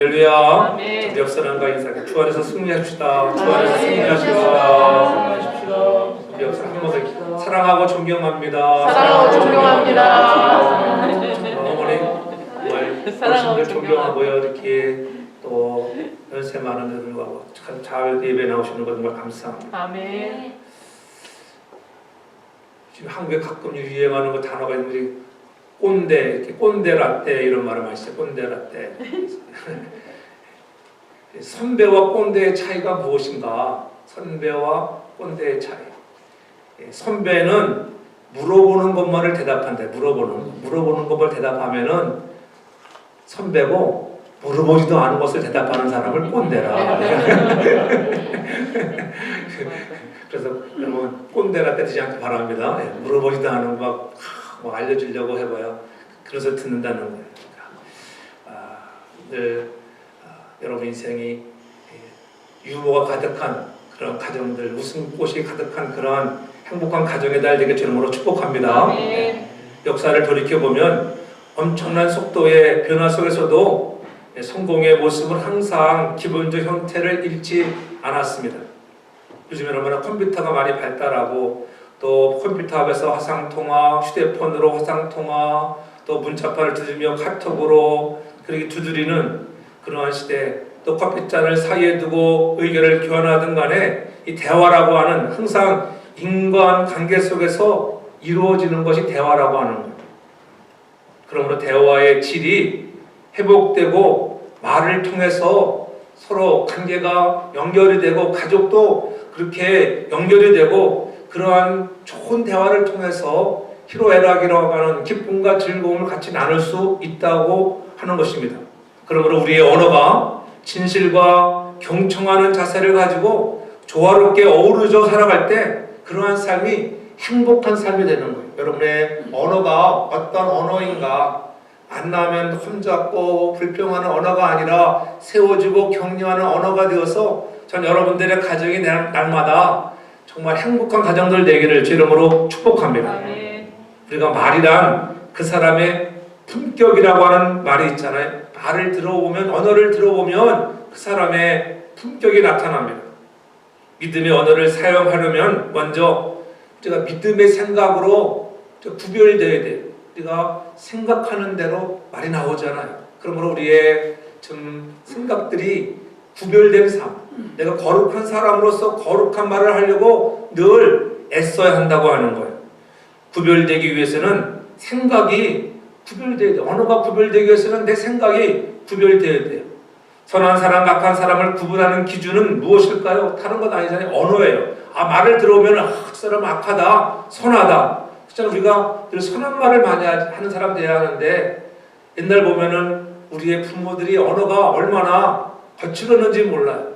할렐루야. 아멘. 옆 사람과 인사하게 주 안에서 승리합시다. 주 아멘. 안에서 승리합시다. 우리 옆 사람 한 번 더 사랑하고 존경합니다. 사랑하고 존경합니다. 어머니 정말 사랑하고 어르신들 존경하고요. 이렇게 또 연세 많은 분들과 잘 예배 나오시는 거 정말 감사합니다. 아멘. 지금 한국에 가끔 유행하는 거 단어가 있는데 꼰대, 이렇게 꼰대 라떼 이런 말을 많이 써요. 꼰대 라떼. 선배와 꼰대의 차이가 무엇인가? 선배와 꼰대의 차이. 선배는 물어보는 것만을 대답한다. 물어보는 것만 대답하면은 선배고 물어보지도 않은 것을 대답하는 사람을 꼰대라. 그래서 여러분 꼰대라 떼지 않기 바랍니다. 물어보지도 않은 거 막 알려주려고 해봐요. 그래서 듣는다는 거예요. 늘 여러분 인생이 유머가 가득한 그런 가정들, 웃음꽃이 가득한 그런 행복한 가정의 달 되길 주님으로 축복합니다. 아멘. 역사를 돌이켜보면 엄청난 속도의 변화 속에서도 성공의 모습은 항상 기본적 형태를 잃지 않았습니다. 요즘에 얼마나 컴퓨터가 많이 발달하고 또 컴퓨터 앞에서 화상통화, 휴대폰으로 화상통화, 또 문자판을 두드리며 카톡으로 그렇게 두드리는 그러한 시대, 또 커피잔을 사이에 두고 의견을 교환하든 간에 이 대화라고 하는 항상 인간 관계 속에서 이루어지는 것이 대화라고 하는 거예요. 그러므로 대화의 질이 회복되고 말을 통해서 서로 관계가 연결이 되고 가족도 그렇게 연결이 되고 그러한 좋은 대화를 통해서 희로애락이라고 하는 기쁨과 즐거움을 같이 나눌 수 있다고 하는 것입니다. 그러므로 우리의 언어가 진실과 경청하는 자세를 가지고 조화롭게 어우러져 살아갈 때 그러한 삶이 행복한 삶이 되는 거예요. 여러분의 언어가 어떤 언어인가? 만나면 험잡고 불평하는 언어가 아니라 세워지고 격려하는 언어가 되어서 전 여러분들의 가정이 날마다 정말 행복한 가정들 되기를 주 이름으로 축복합니다. 아멘. 우리가 말이란 그 사람의 품격이라고 하는 말이 있잖아요. 말을 들어보면, 언어를 들어보면 그 사람의 품격이 나타납니다. 믿음의 언어를 사용하려면 먼저 우리가 믿음의 생각으로 구별되어야 돼요. 우리가 생각하는 대로 말이 나오잖아요. 그러므로 우리의 좀 생각들이 구별된 삶, 내가 거룩한 사람으로서 거룩한 말을 하려고 늘 애써야 한다고 하는 거예요. 구별되기 위해서는 생각이 구별되어야 돼요. 언어가 구별되기 위해서는 내 생각이 구별되어야 돼요. 선한 사람, 악한 사람을 구분하는 기준은 무엇일까요? 다른 건 아니잖아요. 언어예요. 말을 들어오면 그 사람은 악하다, 선하다. 그렇잖아요. 우리가 늘 선한 말을 많이 하는 사람 돼야 하는데 옛날 보면은 우리의 부모들이 언어가 얼마나 거칠었는지 몰라요.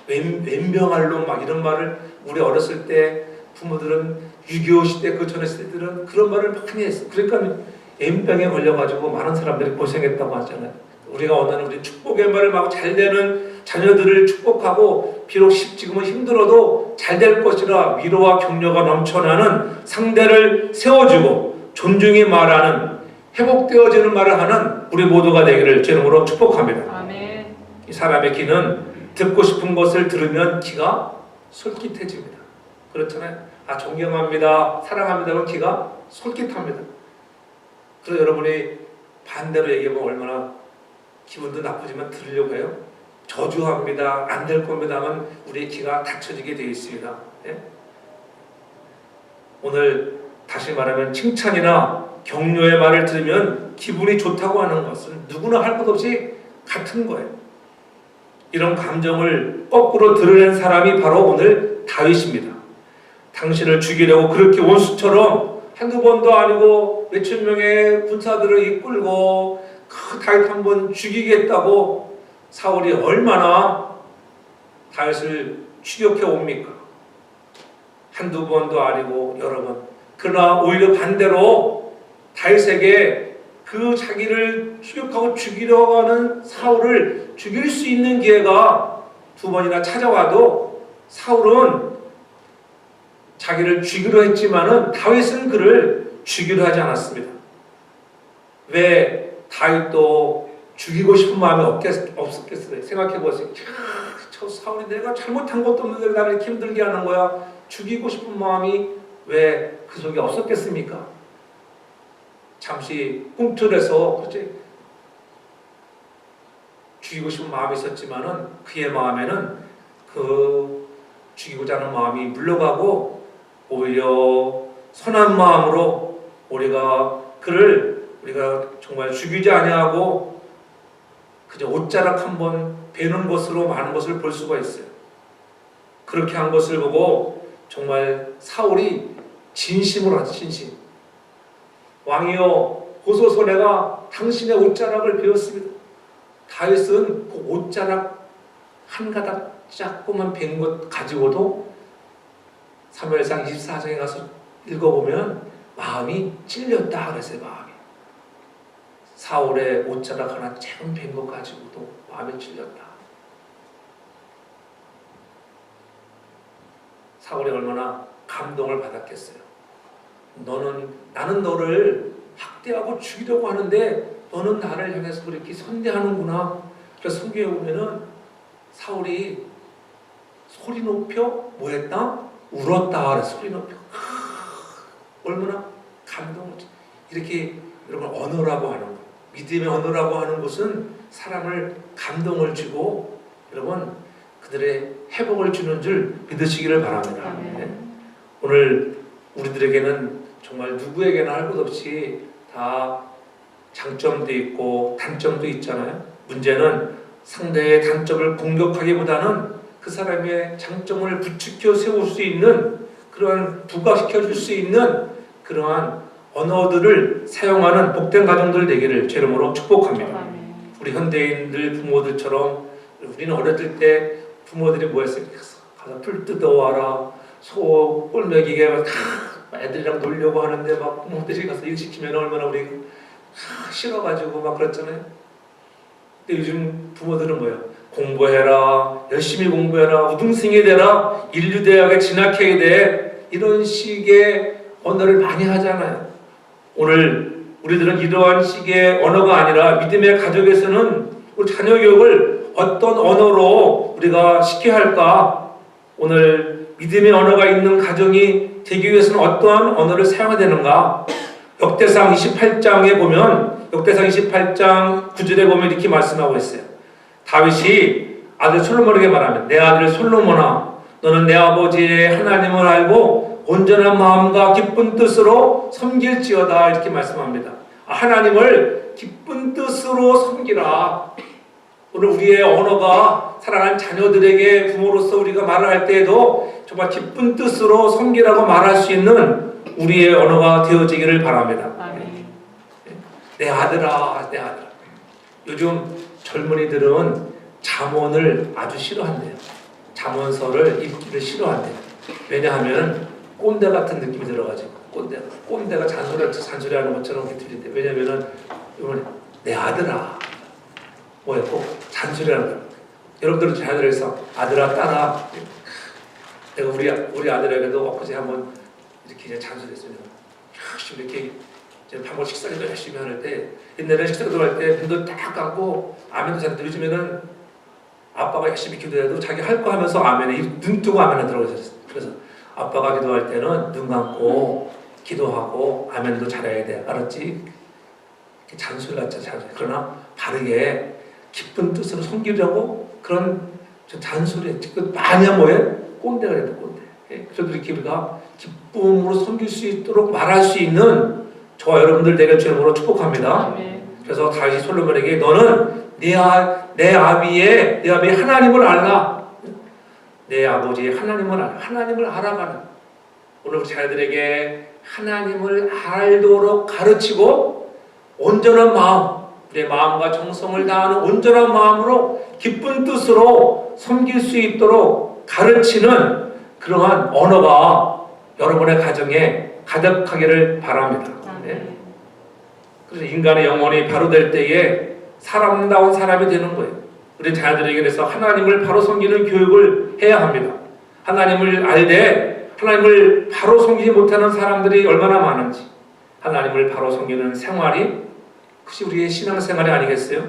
왼병알로 막 이런 말을 우리 어렸을 때 부모들은 6.25 시대 그 전에 시대들은 그런 말을 많이 했어. 그러니까 M병에 걸려가지고 많은 사람들이 고생했다고 하잖아요. 우리가 원하는 우리 축복의 말을 막 잘 되는 자녀들을 축복하고 비록 지금은 힘들어도 잘 될 것이라 위로와 격려가 넘쳐나는 상대를 세워주고 존중히 말하는 회복되어지는 말을 하는 우리 모두가 되기를 주 이름으로 축복합니다. 아멘. 이 사람의 귀는 듣고 싶은 것을 들으면 귀가 솔깃해집니다. 그렇잖아요. 존경합니다, 사랑합니다 하면 귀가 솔깃합니다. 그래서 여러분이 반대로 얘기하면 얼마나 기분도 나쁘지만 들으려고 해요. 저주합니다, 안 될 겁니다 하면 우리의 귀가 닫혀지게 되어 있습니다. 예? 오늘 다시 말하면 칭찬이나 격려의 말을 들으면 기분이 좋다고 하는 것은 누구나 할 것 없이 같은 거예요. 이런 감정을 거꾸로 드러낸 사람이 바로 오늘 다윗입니다. 당신을 죽이려고 그렇게 원수처럼 한두 번도 아니고 몇천 명의 군사들을 이끌고 그 다윗 한 번 죽이겠다고 사울이 얼마나 다윗을 추격해 옵니까? 한두 번도 아니고 여러 번. 그러나 오히려 반대로 다윗에게 그 자기를 추격하고 죽이려고 하는 사울을 죽일 수 있는 기회가 두 번이나 찾아와도 사울은 자기를 죽이려 했지만은 다윗은 그를 죽이려 하지 않았습니다. 왜 다윗도 죽이고 싶은 마음이 없었겠어요. 생각해보세요. 저 사울이 내가 잘못한 것도 없는데 나를 이렇게 힘들게 하는 거야. 죽이고 싶은 마음이 왜 그 속에 없었겠습니까? 잠시 꿈틀에서 그렇지? 죽이고 싶은 마음이 있었지만은 그의 마음에는 그 죽이고자 하는 마음이 물러가고 오히려 선한 마음으로 우리가 정말 죽이지 아니하고 그저 옷자락 한번 베는 것으로 많은 것을 볼 수가 있어요. 그렇게 한 것을 보고 정말 사울이 진심으로 하죠. 진심. 왕이여 보소서 내가 당신의 옷자락을 베었습니다. 다윗은 그 옷자락 한 가닥 조그만 벤 것 가지고도 사무엘상 24장에 가서 읽어보면 마음이 찔렸다 그랬어요. 마음이. 사울의 옷자락 하나 작은 벤 것 가지고도 마음이 찔렸다. 사울이 얼마나 감동을 받았겠어요. 나는 너를 학대하고 죽이려고 하는데 너는 나를 향해서 그렇게 선대하는구나. 그래서 성경에 보면은 사울이 소리 높여 뭐 했다? 울었다. 그래서 소리 높여. 얼마나 감동을. 이렇게 여러분 언어라고 하는 것, 믿음의 언어라고 하는 것은 사람을 감동을 주고 여러분 그들의 회복을 주는 줄 믿으시기를 바랍니다. 네. 오늘 우리들에게는 정말 누구에게나 할 것 없이 다 장점도 있고 단점도 있잖아요. 문제는 상대의 단점을 공격하기보다는 그 사람의 장점을 부추겨 세울 수 있는 그러한 부각시켜 줄 수 있는 그러한 언어들을 사용하는 복된 가정들 되기를 제 이름으로 축복합니다. 우리 현대인들 부모들처럼 우리는 어렸을 때 부모들이 뭐 했어요? 가서 풀 뜯어와라, 소 꼴먹이게 애들이랑 놀려고 하는데 막 부모들이 가서 일 시키면 얼마나 우리 싫어가지고 막 그랬잖아요. 근데 요즘 부모들은 뭐예요? 공부해라, 열심히 공부해라, 우등생이 되라, 인류대학에 진학해야 돼, 이런 식의 언어를 많이 하잖아요. 오늘 우리들은 이러한 식의 언어가 아니라 믿음의 가족에서는 우리 자녀 교육을 어떤 언어로 우리가 시켜야 할까? 오늘 믿음의 언어가 있는 가정이 되기 위해서는 어떠한 언어를 사용해야 되는가? 역대상 28장에 보면 역대상 28장 9절에 보면 이렇게 말씀하고 있어요. 다윗이 아들 솔로몬에게 말하면 내 아들 솔로몬아 너는 내 아버지의 하나님을 알고 온전한 마음과 기쁜 뜻으로 섬길지어다 이렇게 말씀합니다. 하나님을 기쁜 뜻으로 섬기라. 오늘 우리의 언어가 사랑하는 자녀들에게 부모로서 우리가 말을 할 때에도 정말 기쁜 뜻으로 섬기라고 말할 수 있는 우리의 언어가 되어지기를 바랍니다. 아멘. 내 아들아, 내 아들아. 요즘 젊은이들은 잠언을 아주 싫어한대요. 잠언서를 읽기를 싫어한대요. 왜냐하면 꼰대 같은 느낌이 들어가지고 꼰대가 잔소리하는 것처럼 들린대. 왜냐하면은 내 아들아 뭐야 꼭 잔소리하는 거야. 여러분들은 자녀들에서 아들아 딸아 내가 우리 아들에게도 엊그제 한번 이렇게 잔소리했어요. 열심히 이렇게 밥먹을 식사도 열심히 하는 때 옛날에 식사 들어갈 때 눈도 딱 감고 아멘도 잘했는데 요즘에는 아빠가 열심히 기도해도 자기 할 거 하면서 아멘에 눈 뜨고 아멘에 들어가서 그래서 아빠가 기도할 때는 눈 감고 기도하고 아멘도 잘해야 돼. 알았지? 잔소리 같자 잔소리. 그러나 바르게 기쁜 뜻으로 섬기려고 그런 잔소리 많이 하면 뭐해? 꼰대가 된다 꼰대. 그래도 이렇게 우리가 기쁨으로 섬길 수 있도록 말할 수 있는 저와 여러분들 되길 주님으로 축복합니다. 그래서 다윗이 솔로몬에게 너는 내 아비의 하나님을 알라. 내 아버지의 하나님을 알아. 하나님을 알아가는 오늘 우리 자녀들에게 하나님을 알도록 가르치고 온전한 마음 내 마음과 정성을 다하는 온전한 마음으로 기쁜 뜻으로 섬길 수 있도록 가르치는 그러한 언어가 여러분의 가정에 가득하기를 바랍니다. 네. 그래서 인간의 영혼이 바로 될 때에 사람다운 사람이 되는 거예요. 우리 자녀들에게 그래서 하나님을 바로 섬기는 교육을 해야 합니다. 하나님을 알되 하나님을 바로 섬기지 못하는 사람들이 얼마나 많은지 하나님을 바로 섬기는 생활이 그것이 우리의 신앙생활이 아니겠어요?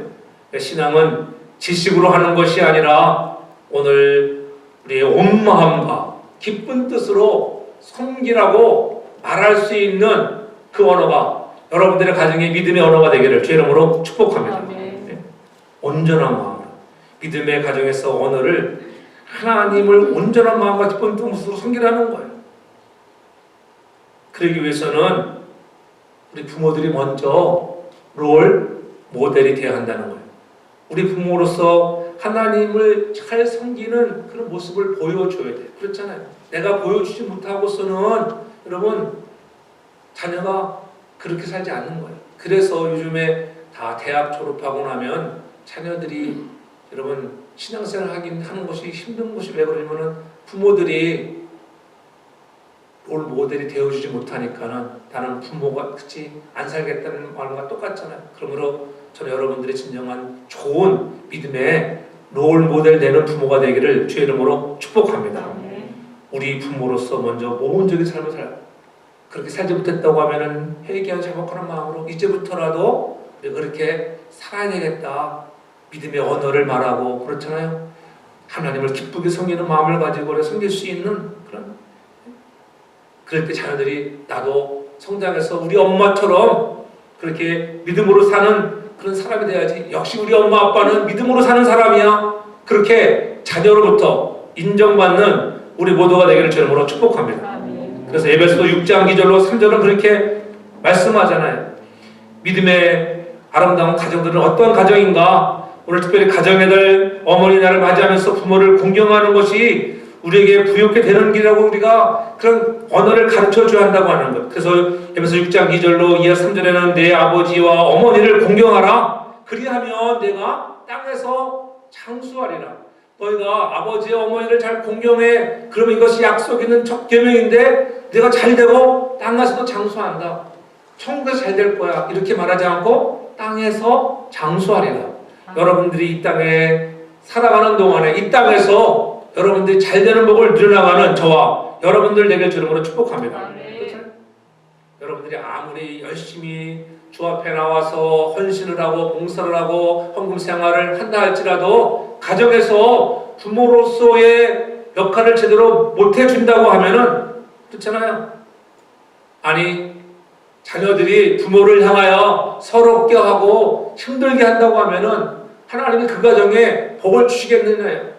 신앙은 지식으로 하는 것이 아니라 오늘 우리의 온 마음과 기쁜 뜻으로 섬기라고 말할 수 있는 그 언어가 여러분들의 가정의 믿음의 언어가 되기를 주의 이름으로 축복합니다. 아멘. 온전한 마음으로 믿음의 가정에서 언어를 하나님을 온전한 마음과 기쁜 뜻으로 섬기라는 거예요. 그러기 위해서는 우리 부모들이 먼저 롤 모델이 되어야 한다는 거예요. 우리 부모로서 하나님을 잘 섬기는 그런 모습을 보여줘야 돼요. 그렇잖아요. 내가 보여주지 못하고서는 여러분 자녀가 그렇게 살지 않는 거예요. 그래서 요즘에 다 대학 졸업하고 나면 자녀들이 여러분 신앙생활 하는 것이 힘든 것이 왜 그러냐면은 부모들이 롤 모델이 되어주지 못하니까는 나는 부모가 그치 안 살겠다는 말과 똑같잖아요. 그러므로 저는 여러분들이 진정한 좋은 믿음의 롤 모델 되는 부모가 되기를 주의 이름으로 축복합니다. 아멘. 우리 부모로서 먼저 모범적인 삶을 살아요. 그렇게 살지 못했다고 하면은 회개하고 자복하는 마음으로 이제부터라도 우리가 그렇게 살아야 되겠다. 믿음의 언어를 말하고 그렇잖아요. 하나님을 기쁘게 섬기는 마음을 가지고 섬길 수 있는 그럴 때 자녀들이 나도 성장해서 우리 엄마처럼 그렇게 믿음으로 사는 그런 사람이 돼야지. 역시 우리 엄마 아빠는 믿음으로 사는 사람이야. 그렇게 자녀로부터 인정받는 우리 모두가 되기를 주님으로 축복합니다. 아멘. 그래서 에베소서 6장 2절로 3절은 그렇게 말씀하잖아요. 믿음의 아름다운 가정들은 어떤 가정인가? 오늘 특별히 가정의 달 어머니 날을 맞이하면서 부모를 공경하는 것이 우리에게 부욕게 되는 길이라고 우리가 그런 언어를 가르쳐 줘야 한다고 하는 것. 그래서 에베소 6장 2절로 이어 3절에는 내 아버지와 어머니를 공경하라. 그리하면 내가 땅에서 장수하리라. 너희가 아버지와 어머니를 잘 공경해. 그러면 이것이 약속 있는 첫 계명인데 내가 잘 되고 땅에서도 장수한다. 천국에서 잘 될 거야. 이렇게 말하지 않고 땅에서 장수하리라. 여러분들이 이 땅에 살아가는 동안에 이 땅에서 여러분들이 잘 되는 복을 누려나가는 저와 여러분들 되길 주님으로 축복합니다. 그렇죠? 여러분들이 아무리 열심히 주 앞에 나와서 헌신을 하고 봉사를 하고 헌금 생활을 한다 할지라도 가정에서 부모로서의 역할을 제대로 못 해준다고 하면은 그렇잖아요. 아니 자녀들이 부모를 향하여 서럽게 하고 힘들게 한다고 하면은 하나님이 그 가정에 복을 주시겠느냐요.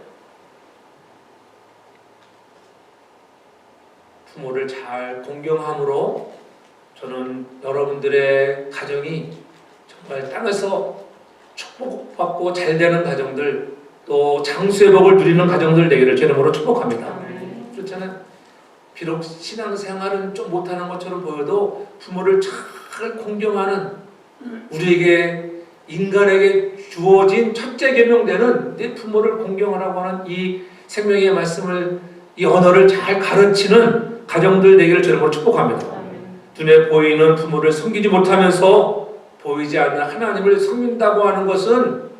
부모를 잘 공경함으로 저는 여러분들의 가정이 정말 땅에서 축복받고 잘 되는 가정들 또 장수의 복을 누리는 가정들 되기를 제 이름으로 축복합니다. 그렇잖아요. 비록 신앙생활은 좀 못하는 것처럼 보여도 부모를 잘 공경하는 우리에게 인간에게 주어진 첫째 계명되는 내 부모를 공경하라고 하는 이 생명의 말씀을 이 언어를 잘 가르치는 가정들 되기를 주님으로 축복합니다. 눈에 보이는 부모를 섬기지 못하면서 보이지 않는 하나님을 섬긴다고 하는 것은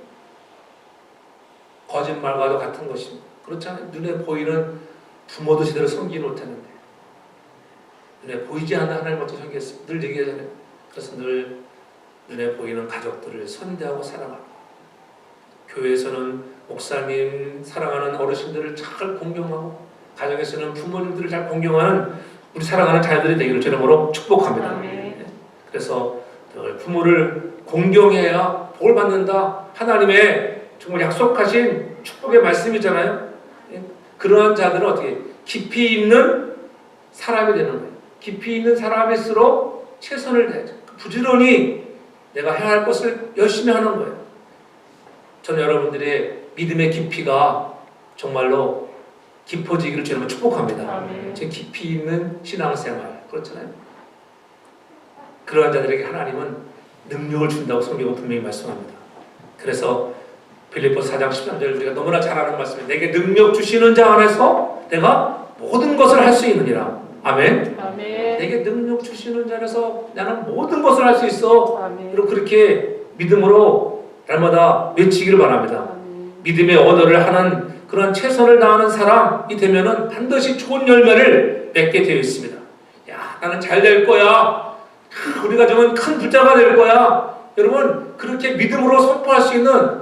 거짓말과도 같은 것입니다. 그렇잖아요. 눈에 보이는 부모도 제대로 섬기지 못했는데 눈에 보이지 않는 하나님 어떻게 섬기겠습니까? 늘 얘기하잖아요. 그래서 늘 눈에 보이는 가족들을 선대하고 사랑하고 교회에서는 목사님 사랑하는 어르신들을 잘 공경하고 가정에서는 부모님들을 잘 공경하는 우리 사랑하는 자녀들이 되기를 주님으로 축복합니다. 아멘. 그래서 부모를 공경해야 복을 받는다. 하나님의 정말 약속하신 축복의 말씀이잖아요. 그러한 자들은 어떻게 깊이 있는 사람이 되는 거예요. 깊이 있는 사람일수록 최선을 다해야죠. 부지런히 내가 해야 할 것을 열심히 하는 거예요. 저는 여러분들의 믿음의 깊이가 정말로 깊어지기를 주님은 축복합니다. 제 깊이 있는 신앙생활 그렇잖아요. 그러한 자들에게 하나님은 능력을 준다고 성경은 분명히 말씀합니다. 그래서 빌립보서 4장 13절 우리가 너무나 잘 아는 말씀이에요. 내게 능력 주시는 자 안에서 내가 모든 것을 할 수 있느니라. 아멘. 아멘. 내게 능력 주시는 자 안에서 나는 모든 것을 할 수 있어. 아멘. 여러분 그렇게 믿음으로 날마다 외치기를 바랍니다. 아멘. 믿음의 언어를 하는 그런 최선을 다하는 사람이 되면은 반드시 좋은 열매를 맺게 되어 있습니다. 야, 나는 잘 될 거야. 우리 가정은 큰 부자가 될 거야. 여러분, 그렇게 믿음으로 선포할 수 있는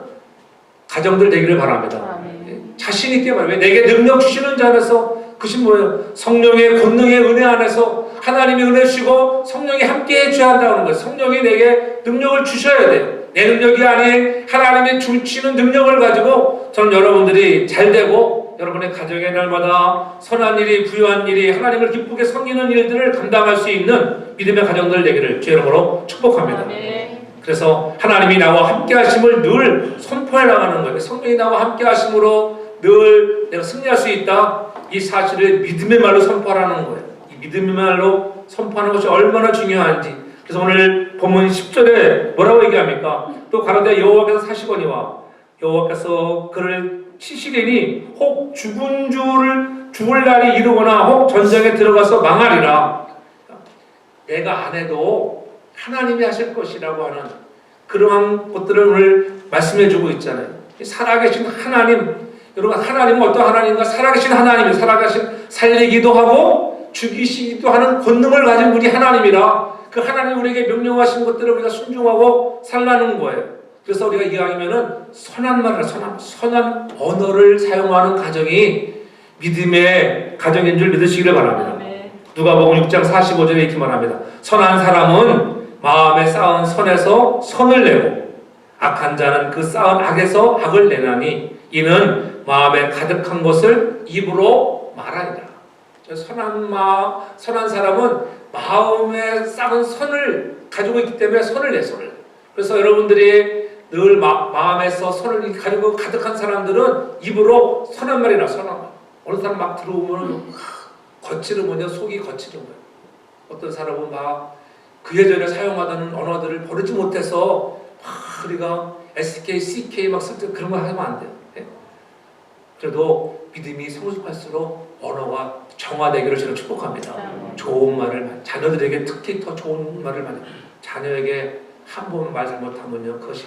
가정들 되기를 바랍니다. 아멘. 자신 있게 말해요. 내게 능력 주시는 자 안에서 그것이 뭐예요? 성령의 권능의 은혜 안에서 하나님이 은혜 주시고 성령이 함께 해줘야 한다는 거예요. 성령이 내게 능력을 주셔야 돼요. 내 능력이 아닌 하나님의 주시는 능력을 가지고 저는 여러분들이 잘 되고 여러분의 가정의 날마다 선한 일이 부유한 일이 하나님을 기쁘게 섬기는 일들을 감당할 수 있는 믿음의 가정들 되기를 주의 이름으로 축복합니다. 아멘. 그래서 하나님이 나와 함께 하심을 늘 선포해 나가는 거예요. 성령이 나와 함께 하심으로 늘 내가 승리할 수 있다. 이 사실을 믿음의 말로 선포하라는 거예요. 이 믿음의 말로 선포하는 것이 얼마나 중요한지. 그래서 오늘 본문 10절에 뭐라고 얘기합니까? 또 가로되 여호와께서 사시거니와 여호와께서 그를 치시리니 혹 죽을 날이 이르거나 혹 전쟁에 들어가서 망하리라. 내가 안 해도 하나님이 하실 것이라고 하는 그러한 것들을 오늘 말씀해 주고 있잖아요. 살아계신 하나님, 여러분 하나님은 어떤 하나님인가? 살아계신 하나님이에요. 살아계신 살리기도 하고 죽이시기도 하는 권능을 가진 분이 하나님이라 그 하나님이 우리에게 명령하신 것들을 우리가 순종하고 살라는 거예요. 그래서 우리가 이왕이면은 선한 말을 선한 언어를 사용하는 가정이 믿음의 가정인 줄 믿으시기를 바랍니다. 아멘. 누가복음 6장 45절에 이렇게 말합니다. 선한 사람은 마음에 쌓은 선에서 선을 내고 악한 자는 그 쌓은 악에서 악을 내나니 이는 마음에 가득한 것을 입으로 말하리라. 선한 사람은 마음에 쌓은 선을 가지고 있기 때문에 선을 내. 그래서 여러분들이 늘 마음에서 선을 가지고 가득한 사람들은 입으로 선한 말이나 선한 말. 어느 사람 막 들어오면 거칠으면 속이 거칠은 거예요. 어떤 사람은 막 그 예전에 사용하던 언어들을 버리지 못해서 막 우리가 SK, CK 막 쓸 때 그런 거 하면 안 돼요. 네? 그래도 믿음이 성숙할수록 언어가 정화되기를 저는 축복합니다. 좋은 말을, 자녀들에게 특히 더 좋은 말을 많이, 자녀에게 한 번 말 잘못하면요 그것이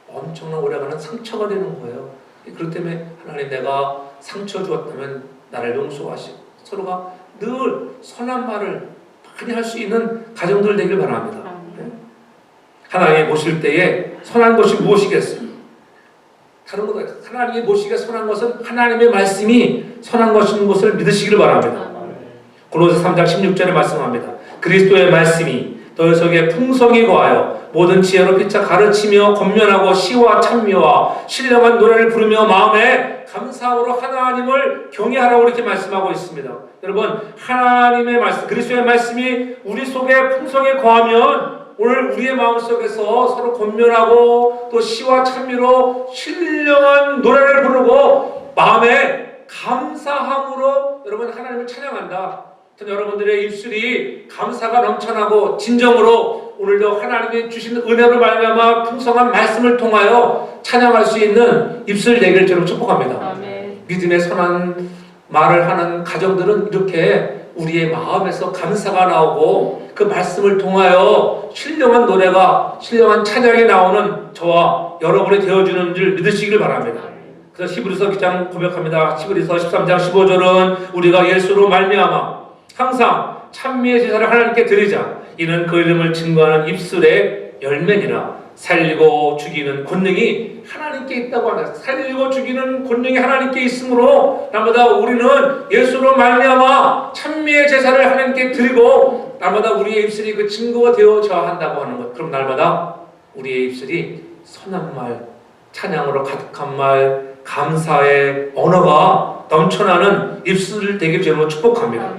엄청난 오래가는 상처가 되는 거예요. 그렇기 때문에 하나님 내가 상처 주었다면 나를 용서하시고 서로가 늘 선한 말을 많이 할 수 있는 가정들 되길 바랍니다. 네? 하나님이 보실 때에 선한 것이 무엇이겠어요? 다른 거 하나님이 보시기에 선한 것은 하나님의 말씀이 선한 것인 것을 믿으시기를 바랍니다. 골로새 3장 16절에 말씀합니다. 그리스도의 말씀이 너희 속에 풍성히 거하여 모든 지혜로 피차 가르치며 권면하고 시와 찬미와 신령한 노래를 부르며 마음에 감사함으로 하나님을 경외하라고 이렇게 말씀하고 있습니다. 여러분 하나님의 말씀, 그리스도의 말씀이 우리 속에 풍성히 거하면 오늘 우리의 마음속에서 서로 권면하고 또 시와 찬미로 신령한 노래를 부르고 마음에 감사함으로 여러분 하나님을 찬양한다. 여러분들의 입술이 감사가 넘쳐나고 진정으로 오늘도 하나님이 주신 은혜로 말미암아 풍성한 말씀을 통하여 찬양할 수 있는 입술 되기를 저는 축복합니다. 아멘. 믿음의 선한 말을 하는 가정들은 이렇게 우리의 마음에서 감사가 나오고 그 말씀을 통하여 신령한 노래가 신령한 찬양이 나오는 저와 여러분이 되어주는 줄 믿으시길 바랍니다. 그래서 히브리서 기장 고백합니다. 히브리서 13장 15절은 우리가 예수로 말미암아 항상 찬미의 제사를 하나님께 드리자. 이는 그 이름을 증거하는 입술의 열매니라. 살리고 죽이는 권능이 하나님께 있다고 하다. 살리고 죽이는 권능이 하나님께 있으므로 날마다 우리는 예수로 말미암아 찬미의 제사를 하나님께 드리고 날마다 우리의 입술이 그 증거가 되어져야 한다고 하는 것. 그럼 날마다 우리의 입술이 선한 말, 찬양으로 가득한 말, 감사의 언어가 넘쳐나는 입술 되길 저는 축복합니다.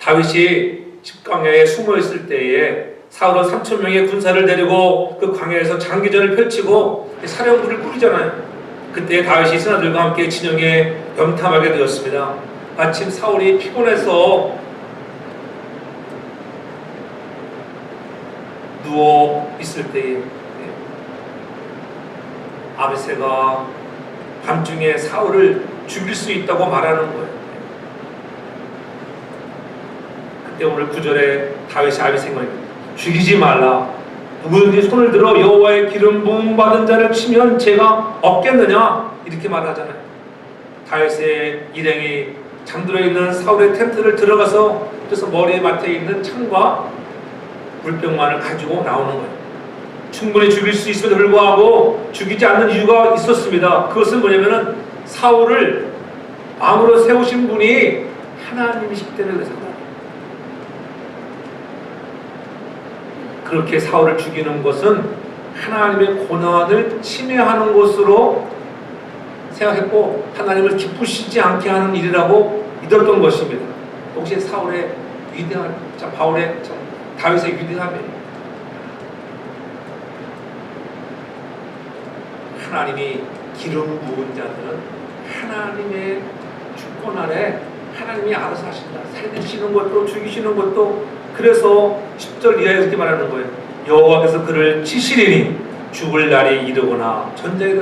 다윗이 집광야에 숨어 있을 때에 사울은 3,000명의 군사를 데리고 그 광야에서 장기전을 펼치고 사령부를 꾸리잖아요. 그때 다윗이 신하들과 함께 진영에 염탐하게 되었습니다. 마침 사울이 피곤해서 누워 있을 때에 아비새가 밤중에 사울을 죽일 수 있다고 말하는 거예요. 그때 오늘 9절에 다윗이 아비새가 죽이지 말라. 누구든지 손을 들어 여호와의 기름 부음 받은 자를 치면 죄가 없겠느냐 이렇게 말하잖아요. 다윗의 일행이 잠들어 있는 사울의 텐트를 들어가서 그래서 머리에 맡아 있는 창과 물병만을 가지고 나오는 거예요. 충분히 죽일 수 있음에도 불구하고 죽이지 않는 이유가 있었습니다. 그것은 뭐냐면은 사울을 왕으로 세우신 분이 하나님이시기 때문에 그랬습니다. 그렇게 사울을 죽이는 것은 하나님의 고난을 침해하는 것으로 생각했고 하나님을 기쁘시지 않게 하는 일이라고 믿었던 것입니다. 혹시 사울의 위대한, 다윗의 위대함이에요. 하나님이 기름 부은 자들은 하나님의 주권 아래 하나님이 알아서 하신다. 살리시는 것도 죽이시는 것도. 그래서 10절 이하에 이렇게 말하는 거예요. 여호와께서 그를 치시리니 죽을 날이 이르거나 전쟁에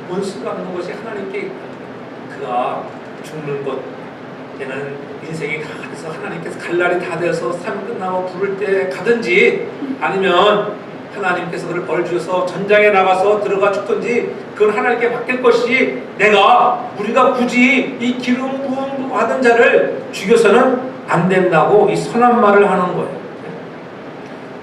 원수가 없는 것이 하나님께 있다. 그가 죽는 것 얘는 인생이 다 돼서 하나님께서 갈 날이 다 돼서 삶이 끝나고 부를 때 가든지 아니면 하나님께서 그를 벌 주셔서 전장에 나가서 들어가 죽든지 그건 하나님께 맡길 것이지 우리가 굳이 이 기름 부음 받은 자를 죽여서는 안 된다고 이 선한 말을 하는 거예요.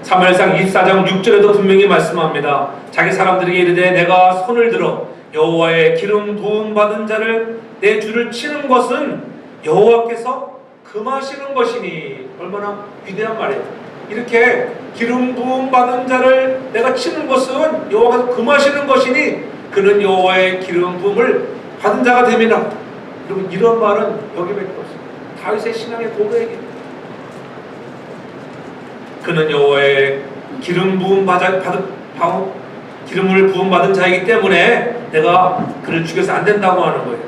사무엘상 24장 6절에도 분명히 말씀합니다. 자기 사람들에게 이르되 내가 손을 들어 여호와의 기름 부음 받은 자를 내 주를 치는 것은 여호와께서 금하시는 것이니. 얼마나 위대한 말이에요. 이렇게 기름 부음 받은 자를 내가 치는 것은 여호와께서 금하시는 것이니 그는 여호와의 기름 부음을 받은 자가 됨이라. 여러분 이런 말은 여기밖에 없습니다. 다윗의 신앙의 고백이에요. 그는 여호와의 기름을 부음 받은 자이기 때문에 내가 그를 죽여서 안 된다고 하는 거예요.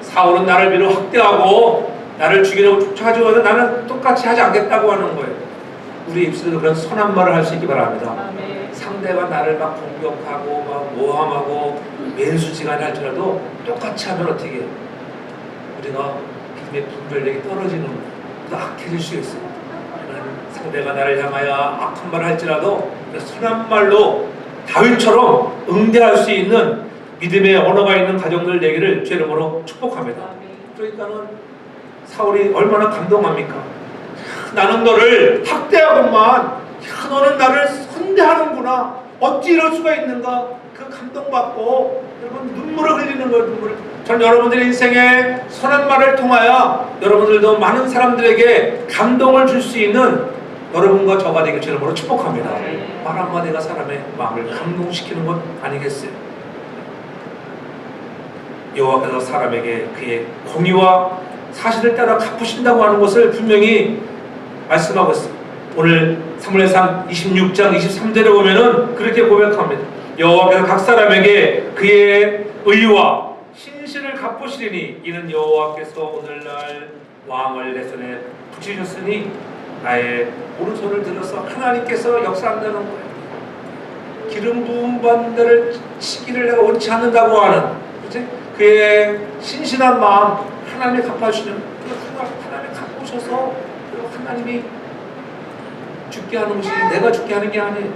사울은 나를 밀어 학대하고 나를 죽이려고 쫓아가지고 나는 똑같이 하지 않겠다고 하는 거예요. 우리 입술에도 그런 선한 말을 할 수 있기 바랍니다. 아멘. 상대가 나를 막 공격하고 막 모함하고 맨수지간에 할지라도 똑같이 하면 어떻게 해요? 우리가 믿음의 분별력이 떨어지는 거예요. 또 악해질 수 있어요. 상대가 나를 향하여 악한 말을 할지라도 선한 말로 다윗처럼 응대할 수 있는 믿음의 언어가 있는 가정들 되기를 주의 이름으로 축복합니다. 그러니까는 사울이 얼마나 감동합니까? 나는 너를 학대하건만 너는 나를 선대하는구나. 어찌 이럴 수가 있는가? 그 감동받고 여러분 눈물을 흘리는 거예요. 눈물을. 전 여러분들의 인생에 선한 말을 통하여 여러분들도 많은 사람들에게 감동을 줄 수 있는 여러분과 저가 되길 주의 이름으로 축복합니다. 말 한마디가 사람의 마음을 감동시키는 것 아니겠어요? 여호와께서 사람에게 그의 공의와 사실을 따라 갚으신다고 하는 것을 분명히 말씀하고 있습니다. 오늘 사무엘상 26장 23절에 보면은 그렇게 고백합니다. 여호와께서 각 사람에게 그의 의와 신실을 갚으시리니 이는 여호와께서 오늘날 왕을 내 손에 붙이셨으니 나의 오른손을 들어서 하나님께서 역사한다는 거예요. 기름 부음 받는 자를 치기를 내가 원치 않는다고 하는, 그치? 그의 신실한 마음 하나님이 갚아주시는, 하나님이 갚으셔서 하나님이 죽게 하는 것이 내가 죽게 하는 게 아니에요.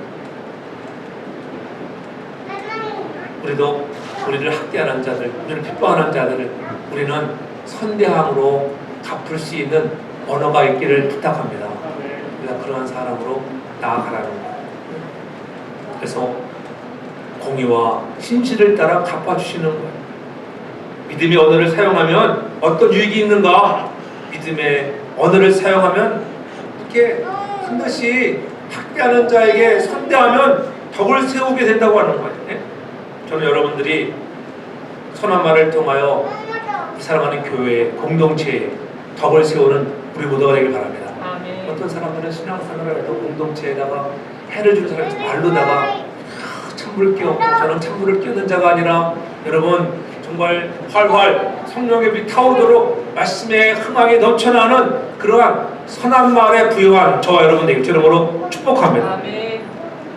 우리도 우리를 학대하는 자들, 우리를 핍박하는 자들을 우리는 선대함으로 갚을 수 있는 언어가 있기를 부탁합니다. 우리가 그러한 사람으로 나아가라는 거예요. 그래서 공의와 신실을 따라 갚아주시는 거예요. 믿음의 언어를 사용하면 어떤 유익이 있는가? 믿음의 언어를 사용하면 이렇게 반드시 학대하는 자에게 선대하면 덕을 세우게 된다고 하는 거예요. 저는 여러분들이 선한 말을 통하여 이 사랑하는 교회, 공동체에 덕을 세우는 우리 모두가 되길 바랍니다. 아멘. 어떤 사람들은 신앙생활을 해도 공동체에다가 해를 주는 사람이 말로다가 찬물을 끼얹고 저는 찬물을 끼얹는 자가 아니라 여러분 정말 활활 성령의 빛 타오르도록 말씀의 흥황이 넘쳐나는 그러한 선한 말에 부유한 저와 여러분 되길 주름으로 축복합니다. 아멘.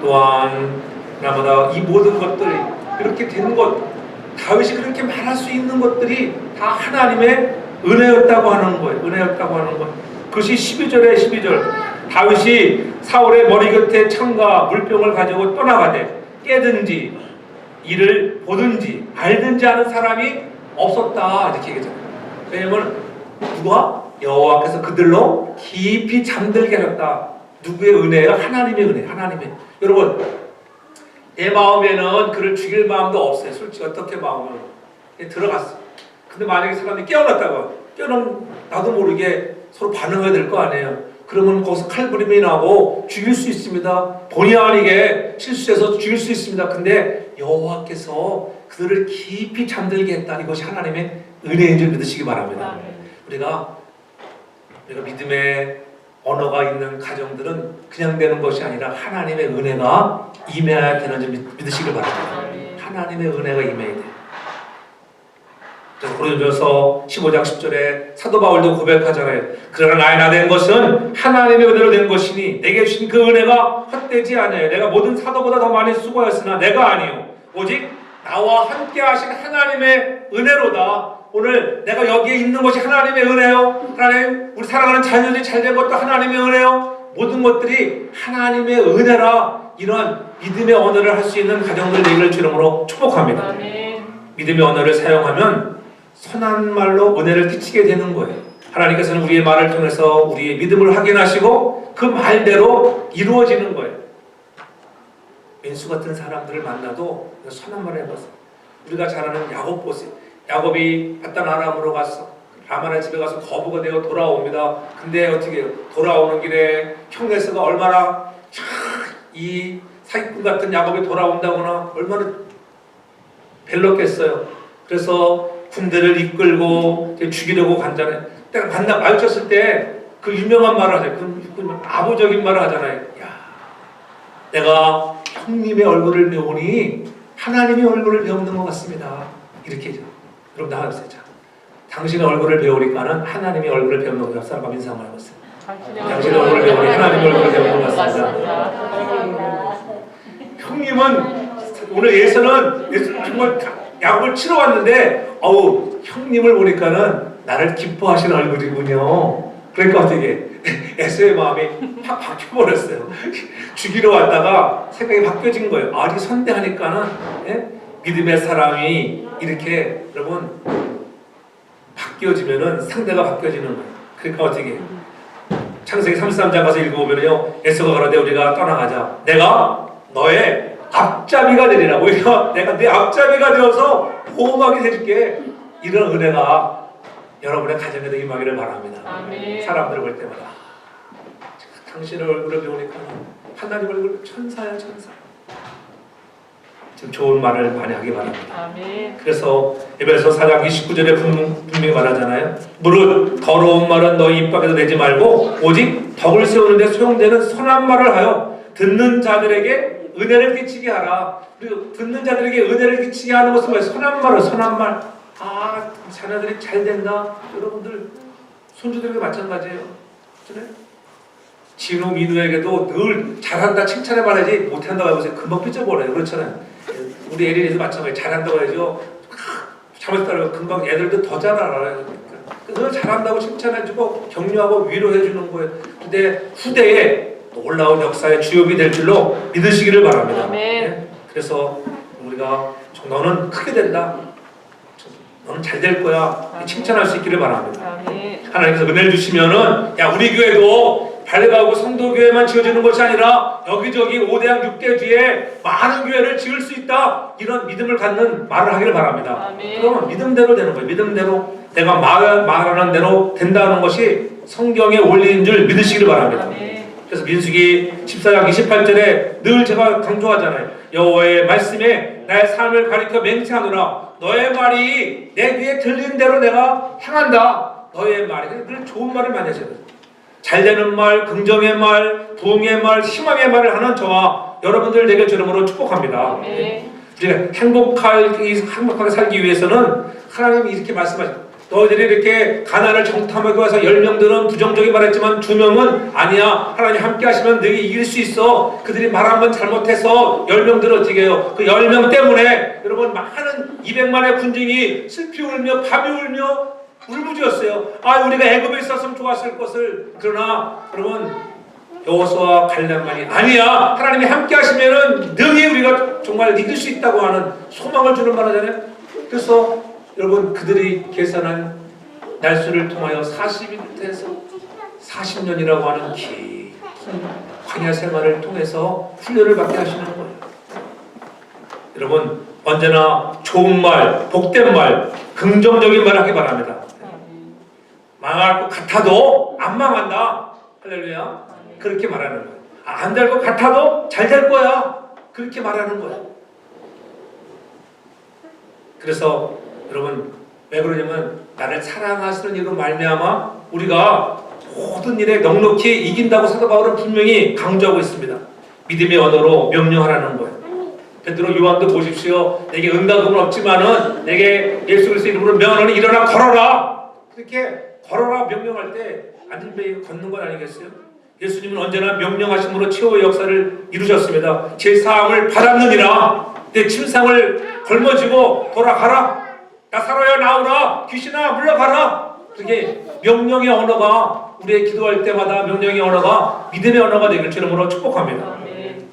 또한 나마다 이 모든 것들이 이렇게 된 것, 다윗이 그렇게 말할 수 있는 것들이 다 하나님의 은혜였다고 하는 거예요. 은혜였다고 하는 것. 그것이 12절 다윗이 사울의 머리 곁에 창과 물병을 가지고 떠나가되 깨든지 이를 보든지 알든지 하는 사람이 없었다 이렇게 얘기하잖아요. 왜냐면 누가? 여호와께서 그들로 깊이 잠들게 하셨다. 누구의 은혜예요? 하나님의 은혜. 하나님의. 여러분, 내 마음에는 그를 죽일 마음도 없어요. 솔직히 어떻게 마음을 들어갔어. 근데 만약에 사람이 깨어나면 나도 모르게 서로 반응해야 될 거 아니에요. 그러면 거기서 칼부림이 나고 죽일 수 있습니다. 본의 아니게 실수해서 죽일 수 있습니다. 근데 여호와께서 그들을 깊이 잠들게 했다. 이것이 하나님의 은혜인 줄 믿으시기 바랍니다. 우리가 믿음의 언어가 있는 가정들은 그냥 되는 것이 아니라 하나님의 은혜가 임해야 되는 줄 믿으시길 바랍니다. 하나님의 은혜가 임해야 돼. 그래서 고린도전서 15장 10절에 사도 바울도 고백하잖아요. 그러나 나의 나 된 것은 하나님의 은혜로 된 것이니 내게 주신 그 은혜가 헛되지 않아요. 내가 모든 사도보다 더 많이 수고하였으나 내가 아니요 오직 나와 함께 하신 하나님의 은혜로다. 오늘 내가 여기에 있는 것이 하나님의 은혜요. 하나님, 우리 사랑하는 자녀들이 잘된 것도 하나님의 은혜요. 모든 것들이 하나님의 은혜라. 이러한 믿음의 언어를 할 수 있는 가정들 되기를 주름으로 축복합니다. 아멘. 믿음의 언어를 사용하면 선한 말로 은혜를 끼치게 되는 거예요. 하나님께서는 우리의 말을 통해서 우리의 믿음을 확인하시고 그 말대로 이루어지는 거예요. 민수 같은 사람들을 만나도 선한 말을 해봤어요. 우리가 잘 아는 야곱 보세요. 야곱이 바단 아람으로 갔어. 라반의 집에 가서 거부가 되어 돌아옵니다. 근데 어떻게 해요? 돌아오는 길에 형 에서가 얼마나 이 사기꾼 같은 야곱이 돌아온다거나 얼마나 벨렀겠어요. 그래서 군대를 이끌고 죽이려고 간잖아요. 딱 마주쳤을 때 그 유명한 말을 하잖아요. 그 아부적인 말을 하잖아요. 야, 내가 형님의 얼굴을 배우니 하나님의 얼굴을 배우는 것 같습니다. 이렇게 해줘. 그럼 나와보세요. 당신의 얼굴을 배우니까는 하나님의 얼굴을 배우는 것 같습니다. 사람 인상을 해보세요. 당신의 얼굴을 배우니 하나님의 얼굴을 배우는 것 같습니다. 형님은 오늘 예수는 정말 야곱을 치러 왔는데 형님을 보니까는 나를 기뻐하시는 얼굴이군요. 그러니까 어떻게 에서의 마음이 확 바뀌어버렸어요. 죽이러 왔다가 생각이 바뀌어진 거예요. 아리 선대하니까는 믿음의 사람이 이렇게 여러분 바뀌어지면은 상대가 바뀌어지는 거예요. 그러니까 어떻게 창세기 33장 가서 읽어보면요, 에서가 가라되 우리가 떠나가자. 내가 너의 앞잡이가 되리라. 오히려 내가 네 앞잡이가 되어서 보호막이 해줄게. 이런 은혜가 여러분의 가정에도 임하기를 바랍니다. 아멘. 사람들을 볼 때마다 당신의 얼굴을 배우니까 하나님 얼굴 천사야 천사. 좀 좋은 말을 많이 하기 바랍니다. 아멘. 그래서 에베소 4장 29절에 분명히 말하잖아요. 무릇 더러운 말은 너희 입 밖에서 내지 말고 오직 덕을 세우는 데 소용되는 선한 말을 하여 듣는 자들에게 은혜를 끼치게 하라. 그리고 듣는 자들에게 은혜를 끼치게 하는 것은 뭐예요? 선한 말을, 선한 말. 자녀들이 잘 된다. 여러분들 손주들에게 마찬가지예요. 그래? 진우, 민우에게도 늘 잘한다 칭찬해 말하지 못한다고 해보세요. 금방 삐져버려요. 그렇잖아요. 우리 에린이도 마찬가지. 잘한다고 해야죠. 잘못 따라가 금방 애들도 더 잘 알아요. 늘 잘한다고 칭찬해주고 격려하고 위로해주는 거예요. 근데 후대에 놀라운 역사의 주역이 될 줄로 믿으시기를 바랍니다. 네? 그래서 우리가 너는 크게 된다. 너는 잘 될 거야. 칭찬할 수 있기를 바랍니다. 하나님께서 은혜를 주시면은 우리 교회도 밝아고 성도교회만 지어지는 것이 아니라 여기저기 5대양 6대 뒤에 많은 교회를 지을 수 있다. 이런 믿음을 갖는 말을 하기를 바랍니다. 아멘. 그러면 믿음대로 되는 거예요. 믿음대로 내가 말하는 대로 된다는 것이 성경의 원리인 줄 믿으시기를 바랍니다. 아멘. 그래서 민수기 14장 28절에 늘 제가 강조하잖아요. 여호와의 말씀에 나의 삶을 가리켜 맹세하노라. 너의 말이 내 귀에 들리는 대로 내가 행한다. 너의 말이. 그래서 좋은 말을 많이 하셔야 돼요. 잘되는 말, 긍정의 말, 부흥의 말, 희망의 말을 하는 저와 여러분들 되길 주름으로 축복합니다. 우리가 행복하게 살기 위해서는 하나님이 이렇게 말씀하십니다. 너희들이 이렇게 가난을 정탐하고 와서 10명들은 부정적인 말했지만 2명은 아니야. 하나님 함께 하시면 너희 이길 수 있어. 그들이 말 한 번 잘못해서 10명들은 어떻게 해요? 그 10명 때문에 여러분 많은 200만의 군중이 슬피 울며 밤이 울며 울부짖었어요. 우리가 애굽에 있었으면 좋았을 것을. 그러나 여러분 여호수아와 갈렙만이 아니야. 하나님이 함께 하시면은 능히 우리가 정말 이길 수 있다고 하는 소망을 주는 말하잖아요. 그래서 여러분 그들이 계산한 날수를 통하여 40일부터 해서 40년이라고 하는 광야 생활을 통해서 훈련을 받게 하시는 거예요. 여러분 언제나 좋은 말, 복된 말, 긍정적인 말 하기 바랍니다. 망할 것 같아도 안 망한다. 할렐루야. 그렇게 말하는 거예요. 안 될 것 같아도 잘 될 거야. 그렇게 말하는 거예요. 그래서 여러분 왜 그러냐면 나를 사랑하시는 이로 말미암아 우리가 모든 일에 넉넉히 이긴다고 사도 바울은 분명히 강조하고 있습니다. 믿음의 언어로 명령하라는 거예요. 베드로 요한도 보십시오. 내게 응답은 없지만은 내게 예수 그리스도 이름으로 명하노니 일어나 걸어라. 그렇게 걸어라 명령할 때 안전벨 걷는 건 아니겠어요? 예수님은 언제나 명령하심으로 최후의 역사를 이루셨습니다. 제 사함을 받았느니라. 내 침상을 걸머쥐고 돌아가라. 나사로야 나오라. 귀신아 물러가라. 그게 명령의 언어가 우리의 기도할 때마다 명령의 언어가 믿음의 언어가 되길 주님으로 축복합니다.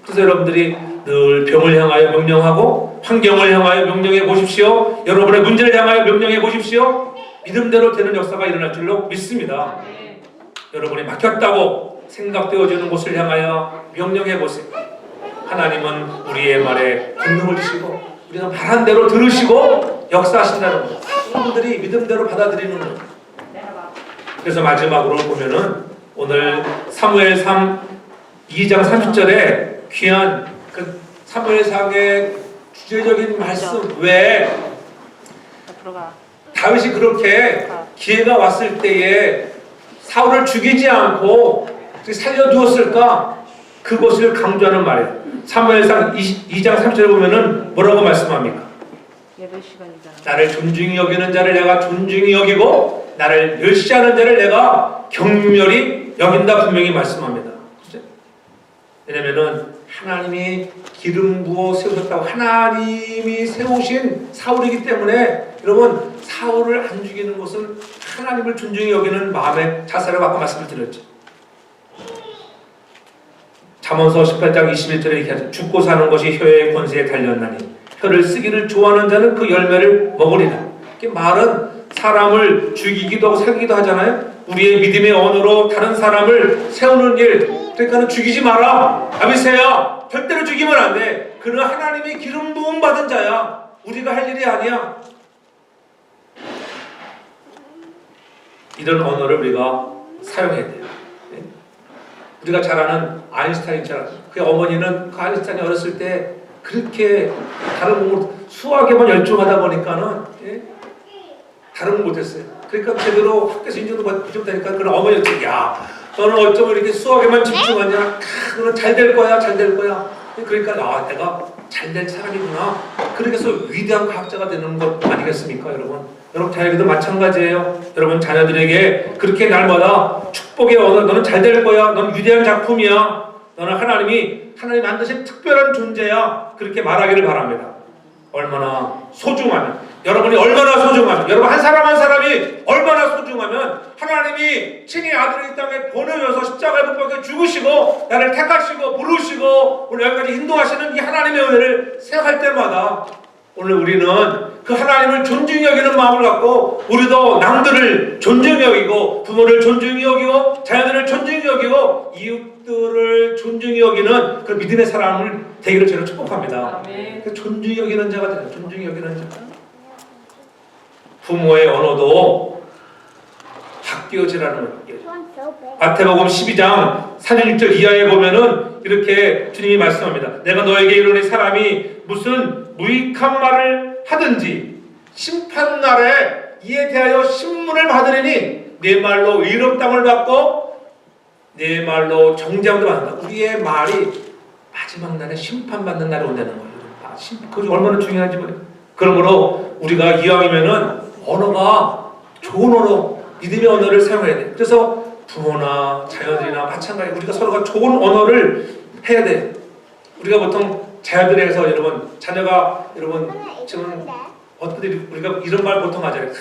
그래서 여러분들이 늘 병을 향하여 명령하고 환경을 향하여 명령해 보십시오. 여러분의 문제를 향하여 명령해 보십시오. 믿음대로 되는 역사가 일어날 줄로 믿습니다. 여러분이 막혔다고 생각되어지는 곳을 향하여 명령해 보세요. 하나님은 우리의 말에 권능을 주시고 우리가 말한 대로 들으시고 역사하신다는 거예요. 여러분들이 믿음대로 받아들이는 거예요. 그래서 마지막으로 보면은 오늘 사무엘상 2장 30절에 귀한 그 사무엘상의 주제적인 말씀 왜 다윗이 그렇게 기회가 왔을 때에 사울을 죽이지 않고 살려두었을까? 그것을 강조하는 말이에요. 사무엘상 2장 3절에 보면은 뭐라고 말씀합니까? 나를 존중히 여기는 자를 내가 존중히 여기고 나를 멸시하는 자를 내가 경멸히 여긴다 분명히 말씀합니다. 그렇죠? 왜냐면은 하나님이 기름 부어 세우셨다고 하나님이 세우신 사울이기 때문에 여러분 사울을 안 죽이는 것은 하나님을 존중히 여기는 마음의 자세라고 아까 말씀을 드렸죠. 잠언서 18장 21절에 이렇게 하죠. 죽고 사는 것이 혀의 권세에 달렸나니 혀를 쓰기를 좋아하는 자는 그 열매를 먹으리라. 이게 말은 사람을 죽이기도 하고 살기도 하잖아요. 우리의 믿음의 언어로 다른 사람을 세우는 일, 그러니까 죽이지 마라. 아비새야, 절대로 죽이면 안 돼. 그는 하나님이 기름 부음 받은 자야. 우리가 할 일이 아니야. 이런 언어를 우리가 사용해야 돼요. 우리가 잘 아는 아인슈타인처럼 그 어머니는 그 아인슈타인이 어렸을 때 그렇게 다른 공부 수학에만 열중하다 보니까는 다른 거 못했어요. 그러니까 제대로 학교에서 인정도 받지 못하니까 그런 어머니가 야 너는 어쩌면 이렇게 수학에만 집중하냐? 너는 잘 될 거야, 잘 될 거야. 그러니까 내가 잘 될 사람이구나. 그렇게 해서 위대한 과학자가 되는 것 아니겠습니까, 여러분? 여러분 자녀들도 마찬가지예요. 여러분 자녀들에게 그렇게 날마다 축복의 언어, 너는 잘 될 거야, 너는 위대한 작품이야, 너는 하나님 만드신 특별한 존재야. 그렇게 말하기를 바랍니다. 얼마나 소중하면, 여러분이 얼마나 소중하면, 여러분 한 사람 한 사람이 얼마나 소중하면 하나님이 친히 아들을 이 땅에 보내셔서 십자가에 못 박혀 죽으시고 나를 택하시고 부르시고 오늘 여기까지 인도하시는 이 하나님의 은혜를 생각할 때마다 오늘 우리는 그 하나님을 존중히 여기는 마음을 갖고 우리도 남들을 존중히 여기고 부모를 존중히 여기고 자녀들을 존중히 여기고 이웃들을 존중히 여기는 그 믿음의 사람을 되기를 저는 축복합니다. 그 존중히 여기는 자가 되는, 존중히 여기는 자. 부모의 언어도 바뀌어지라는 거예요. 마태복음 12장 46절 이하에 보면은 이렇게 주님이 말씀합니다. 내가 너에게 이르노니 사람이 무슨 무익한 말을 하든지 심판날에 이에 대하여 신문을 받으리니 내 말로 의롭다함을 받고 내 말로 정죄함도 받는다. 우리의 말이 마지막 날에 심판받는 날이 온다는 거예요. 그것이 얼마나 중요한지 모르겠어요. 그러므로 우리가 이왕이면은 언어가 좋은 언어, 믿음의 언어를 사용해야 돼요. 그래서 부모나 자녀들이나 마찬가지 우리가 서로가 좋은 언어를 해야 돼요. 우리가 보통 자녀들에서 여러분 자녀가 여러분 지금 어떤 우리가 이런 말 보통 하잖아요.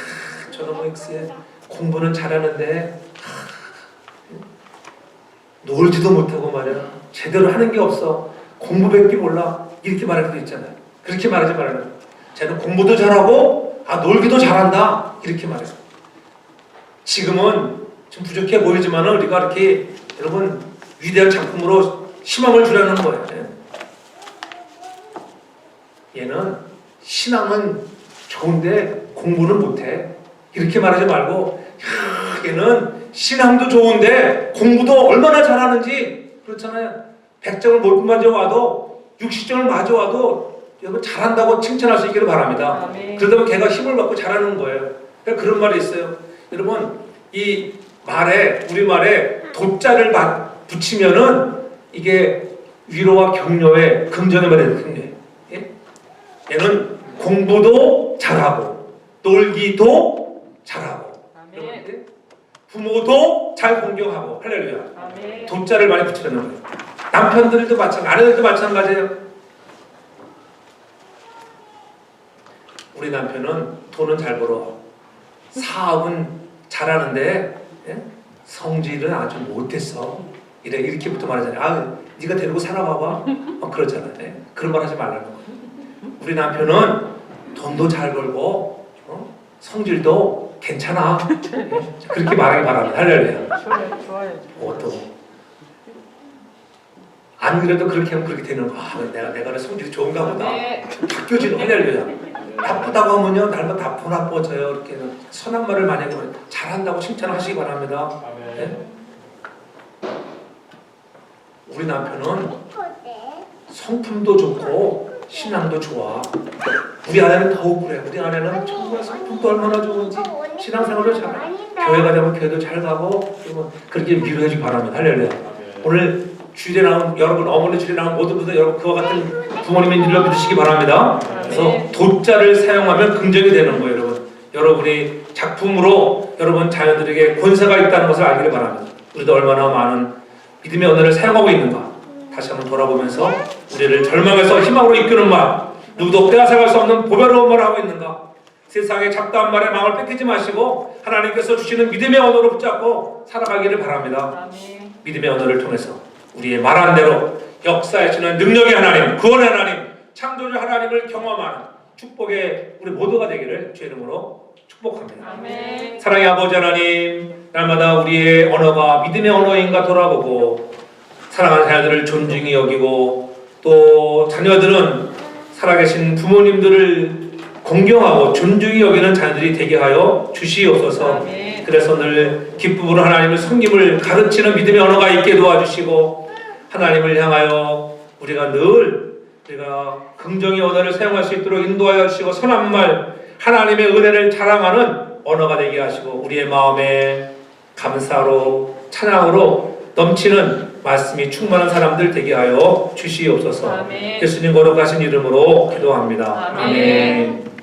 저놈의 X에 공부는 잘하는데 놀지도 못하고 말이야 제대로 하는 게 없어. 공부밖에 몰라. 이렇게 말할 때도 있잖아요. 그렇게 말하지 말아요. 쟤는 공부도 잘하고 놀기도 잘한다. 이렇게 말해요. 지금은 좀 부족해 보이지만 우리가 이렇게 여러분 위대한 작품으로 희망을 주려는 거예요. 얘는 신앙은 좋은데 공부는 못해. 이렇게 말하지 말고 야, 얘는 신앙도 좋은데 공부도 얼마나 잘하는지 그렇잖아요. 100점을 못 맞아와도 60점을 맞아와도 여러분 잘한다고 칭찬할 수 있기를 바랍니다. 아멘. 그러다 보면 걔가 힘을 받고 잘하는 거예요. 그러니까 그런 말이 있어요. 여러분 이 말에 우리말에 도자를 붙이면은 이게 위로와 격려의 긍정의 말이에요. 긍정. 예? 얘는 공부도 잘하고 놀기도 잘하고 아멘. 부모도 잘 공경하고 할렐루야. 아멘. 도자를 많이 붙이는 거예요. 남편들도 마찬가지, 아내들도 마찬가지예요. 우리 남편은 돈은 잘 벌어, 사업은 잘하는데 예? 성질은 아주 못했어. 이렇게부터 말하잖아요. 아, 네가 데리고 살아봐봐. 그렇잖아요. 예? 그런 말 하지 말라는 거예요. 우리 남편은 돈도 잘 벌고 성질도 괜찮아. 예? 그렇게 말하기 바랍니다. 할렐루야. 좋아요. 또 안 그래도 그렇게 하면 그렇게 되는 거야. 아, 내가 성질이 좋은가 보다. 네. 바뀌어지는 할렐루야. 나쁘다고 하면요 날마다 나쁘고 나빠져요. 이렇게 선한 말을 많이 하면 잘한다고 칭찬하시기 바랍니다. 네? 우리 남편은 성품도 좋고 신앙도 좋아. 우리 아내는 더욱 그래. 우리 아내는 정말 성품도 얼마나 좋은지 신앙생활도 잘해. 교회 가자면 교회도 잘 가고 그렇게 위로해주기 바랍니다. 할렐루야. 오늘 주일에 나온 여러분 어머니 주일에 나온 모든 분들 여러분 그와 같은 부모님의 일로 믿으시기 바랍니다. 그래서 도자를 사용하면 긍정이 되는 거예요, 여러분. 여러분이 작품으로 여러분 자녀들에게 권세가 있다는 것을 알기를 바랍니다. 우리도 얼마나 많은 믿음의 언어를 사용하고 있는가 다시 한번 돌아보면서 우리를 절망에서 희망으로 이끄는 말, 누구도 빼앗아갈 수 없는 보배로운 말을 하고 있는가. 세상의 잡다한 말에 마음을 뺏기지 마시고 하나님께서 주시는 믿음의 언어로 붙잡고 살아가기를 바랍니다. 아멘. 믿음의 언어를 통해서 우리의 말한 대로 역사하시는 능력의 하나님, 구원의 하나님, 창조주 하나님을 경험하는 축복의 우리 모두가 되기를 주의 이름으로 축복합니다. 아멘. 사랑의 아버지 하나님, 날마다 우리의 언어가 믿음의 언어인가 돌아보고 사랑하는 자녀들을 존중히 여기고 또 자녀들은 살아계신 부모님들을 공경하고 존중히 여기는 자녀들이 되게 하여 주시옵소서. 아멘. 그래서 늘 기쁨으로 하나님을 섬김을 가르치는 믿음의 언어가 있게 도와주시고 하나님을 향하여 우리가 긍정의 언어를 사용할 수 있도록 인도하여 주시고 선한 말 하나님의 은혜를 자랑하는 언어가 되게 하시고 우리의 마음에 감사로 찬양으로 넘치는 말씀이 충만한 사람들 되게 하여 주시옵소서. 아멘. 예수님 거룩하신 이름으로 기도합니다. 아멘. 아멘.